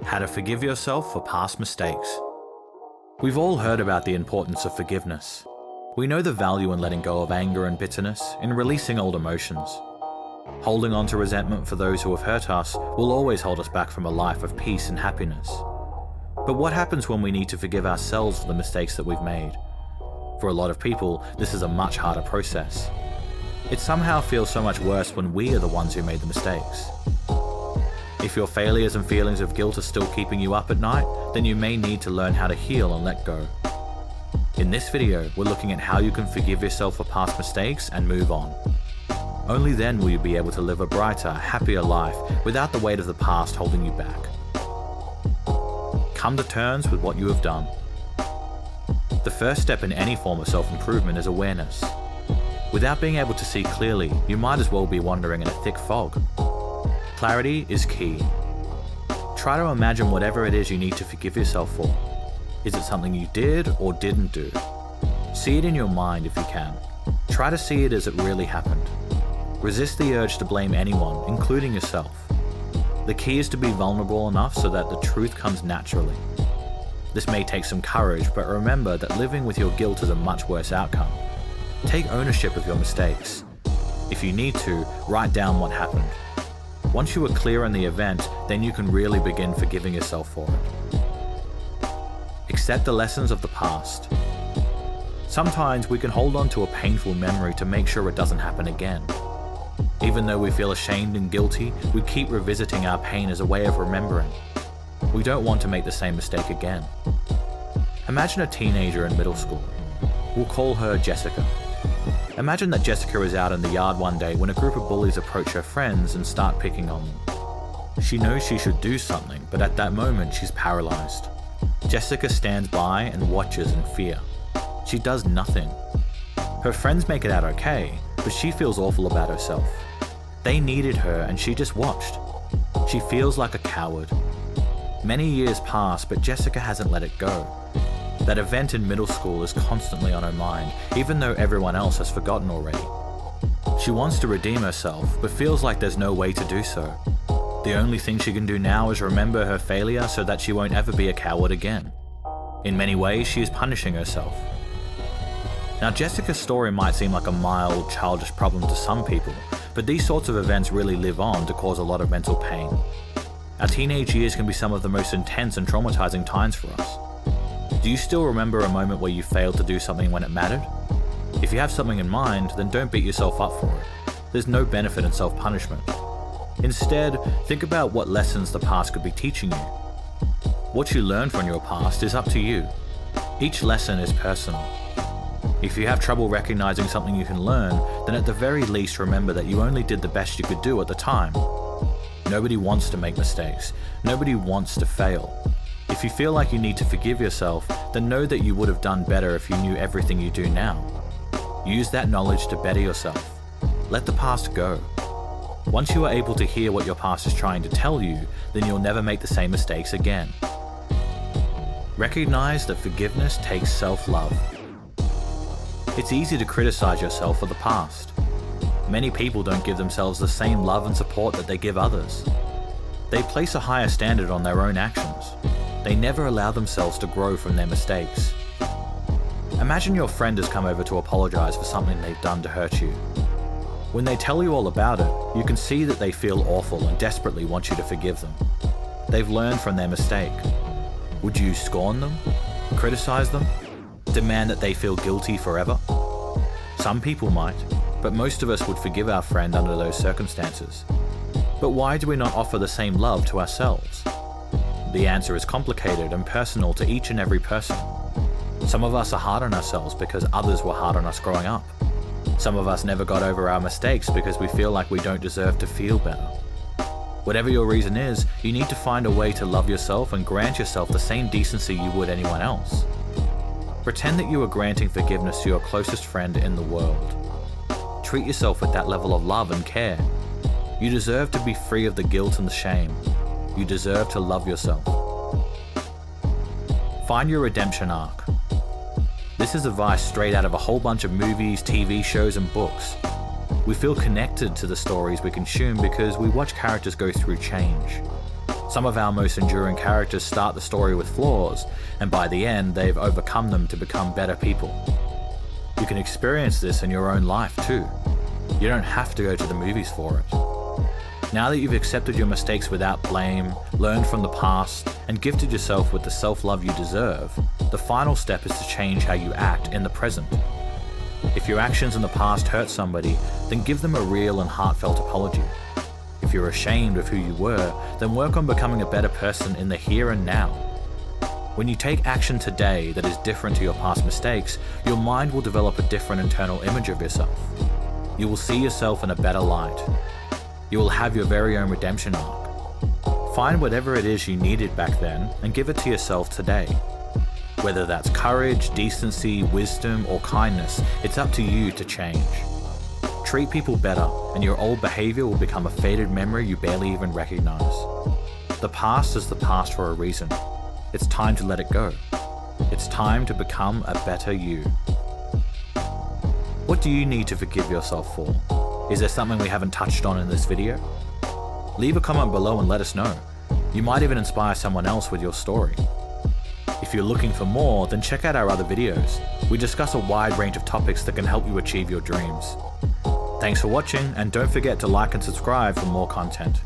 How to forgive yourself for past mistakes. We've all heard about the importance of forgiveness. We know the value in letting go of anger and bitterness, in releasing old emotions. Holding on to resentment for those who have hurt us will always hold us back from a life of peace and happiness. But what happens when we need to forgive ourselves for the mistakes that we've made? For a lot of people, this is a much harder process. It somehow feels so much worse when we are the ones who made the mistakes. If your failures and feelings of guilt are still keeping you up at night, then you may need to learn how to heal and let go. In this video, we're looking at how you can forgive yourself for past mistakes and move on. Only then will you be able to live a brighter, happier life without the weight of the past holding you back. Come to terms with what you have done. The first step in any form of self-improvement is awareness. Without being able to see clearly, you might as well be wandering in a thick fog. Clarity is key. Try to imagine whatever it is you need to forgive yourself for. Is it something you did or didn't do? See it in your mind if you can. Try to see it as it really happened. Resist the urge to blame anyone, including yourself. The key is to be vulnerable enough so that the truth comes naturally. This may take some courage, but remember that living with your guilt is a much worse outcome. Take ownership of your mistakes. If you need to, write down what happened. Once you are clear on the event, then you can really begin forgiving yourself for it. Accept the lessons of the past. Sometimes we can hold on to a painful memory to make sure it doesn't happen again. Even though we feel ashamed and guilty, we keep revisiting our pain as a way of remembering. We don't want to make the same mistake again. Imagine a teenager in middle school. We'll call her Jessica. Imagine that Jessica is out in the yard one day when a group of bullies approach her friends and start picking on them. She knows she should do something, but at that moment she's paralyzed. Jessica stands by and watches in fear. She does nothing. Her friends make it out okay, but she feels awful about herself. They needed her and she just watched. She feels like a coward. Many years pass, but Jessica hasn't let it go. That event in middle school is constantly on her mind, even though everyone else has forgotten already. She wants to redeem herself, but feels like there's no way to do so. The only thing she can do now is remember her failure so that she won't ever be a coward again. In many ways, she is punishing herself. Now, Jessica's story might seem like a mild, childish problem to some people, but these sorts of events really live on to cause a lot of mental pain. Our teenage years can be some of the most intense and traumatizing times for us. Do you still remember a moment where you failed to do something when it mattered? If you have something in mind, then don't beat yourself up for it. There's no benefit in self-punishment. Instead, think about what lessons the past could be teaching you. What you learn from your past is up to you. Each lesson is personal. If you have trouble recognizing something you can learn, then at the very least remember that you only did the best you could do at the time. Nobody wants to make mistakes. Nobody wants to fail. If you feel like you need to forgive yourself, then know that you would have done better if you knew everything you do now. Use that knowledge to better yourself. Let the past go. Once you are able to hear what your past is trying to tell you, then you'll never make the same mistakes again. Recognize that forgiveness takes self-love. It's easy to criticize yourself for the past. Many people don't give themselves the same love and support that they give others. They place a higher standard on their own actions. They never allow themselves to grow from their mistakes. Imagine your friend has come over to apologize for something they've done to hurt you. When they tell you all about it, you can see that they feel awful and desperately want you to forgive them. They've learned from their mistake. Would you scorn them? Criticize them? Demand that they feel guilty forever? Some people might, but most of us would forgive our friend under those circumstances. But why do we not offer the same love to ourselves? The answer is complicated and personal to each and every person. Some of us are hard on ourselves because others were hard on us growing up. Some of us never got over our mistakes because we feel like we don't deserve to feel better. Whatever your reason is, you need to find a way to love yourself and grant yourself the same decency you would anyone else. Pretend that you are granting forgiveness to your closest friend in the world. Treat yourself with that level of love and care. You deserve to be free of the guilt and the shame. You deserve to love yourself. Find your redemption arc. This is advice straight out of a whole bunch of movies, TV shows, and books. We feel connected to the stories we consume because we watch characters go through change. Some of our most enduring characters start the story with flaws, and by the end, they've overcome them to become better people. You can experience this in your own life too. You don't have to go to the movies for it. Now that you've accepted your mistakes without blame, learned from the past, and gifted yourself with the self-love you deserve, the final step is to change how you act in the present. If your actions in the past hurt somebody, then give them a real and heartfelt apology. If you're ashamed of who you were, then work on becoming a better person in the here and now. When you take action today that is different to your past mistakes, your mind will develop a different internal image of yourself. You will see yourself in a better light. You will have your very own redemption arc. Find whatever it is you needed back then and give it to yourself today. Whether that's courage, decency, wisdom, or kindness, it's up to you to change. Treat people better, and your old behavior will become a faded memory you barely even recognize. The past is the past for a reason. It's time to let it go. It's time to become a better you. What do you need to forgive yourself for? Is there something we haven't touched on in this video? Leave a comment below and let us know. You might even inspire someone else with your story. If you're looking for more, then check out our other videos. We discuss a wide range of topics that can help you achieve your dreams. Thanks for watching, and don't forget to like and subscribe for more content.